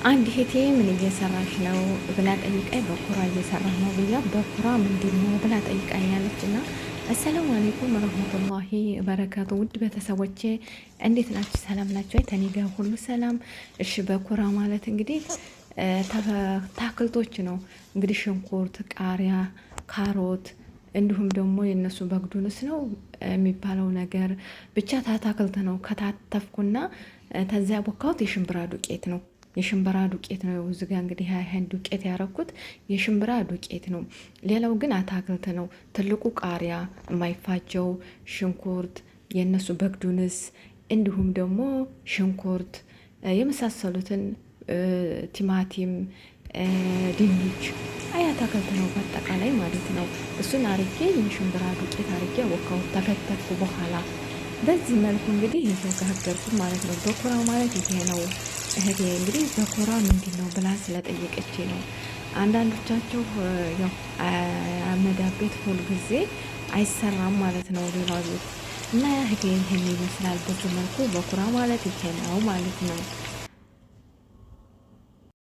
አንድ እህቴ ምን እየሰራሽ ነው ብላ ጠይቃኝ፣ በኩራ እየሰራህ ነው ብያ፣ በኩራ ምንድን ነው ብላ ጠይቃኛለች። እና አሰላሙ አሌይኩም ረህመቱላሂ በረካቱ። ውድ ቤተሰቦቼ እንዴት ናችሁ? ሰላም ናቸው? ተኔ ጋር ሁሉ ሰላም። እሺ በኩራ ማለት እንግዲህ ታክልቶች ነው እንግዲህ ሽንኩርት፣ ቃሪያ፣ ካሮት እንዲሁም ደግሞ የእነሱ በግዱንስ ነው የሚባለው ነገር ብቻ ታታክልት ነው። ከታተፍኩና ተዚያ ቦካሁት የሽምብራ ዱቄት ነው። የሽምብራ ዱቄት ነው። እዚህ ጋ እንግዲህ ይሄን ዱቄት ያረኩት የሽምብራ ዱቄት ነው። ሌላው ግን አታክልት ነው። ትልቁ ቃሪያ የማይፋጀው ሽንኩርት፣ የእነሱ በግዱንስ እንዲሁም ደግሞ ሽንኩርት የመሳሰሉትን ቲማቲም፣ ድንች አይ አታክልት ነው በአጠቃላይ ማለት ነው። እሱን አርጌ የሽምብራ ዱቄት አርጌ ወካው ተከተፍኩ በኋላ በዚህ መልኩ እንግዲህ የተጋገርኩ ማለት ነው። በኩራ ማለት ይሄ ነው። እህቴ እንግዲህ በኩራ ምንድን ነው ብላ ስለጠየቀች ነው። አንዳንዶቻቸው ያው አመዳብ ቤት ሁል ጊዜ አይሰራም ማለት ነው ሌላ ቤት እና እህቴ ይሄን ይመስላል። በዚህ መልኩ በኩራ ማለት ይሄ ነው ማለት ነው።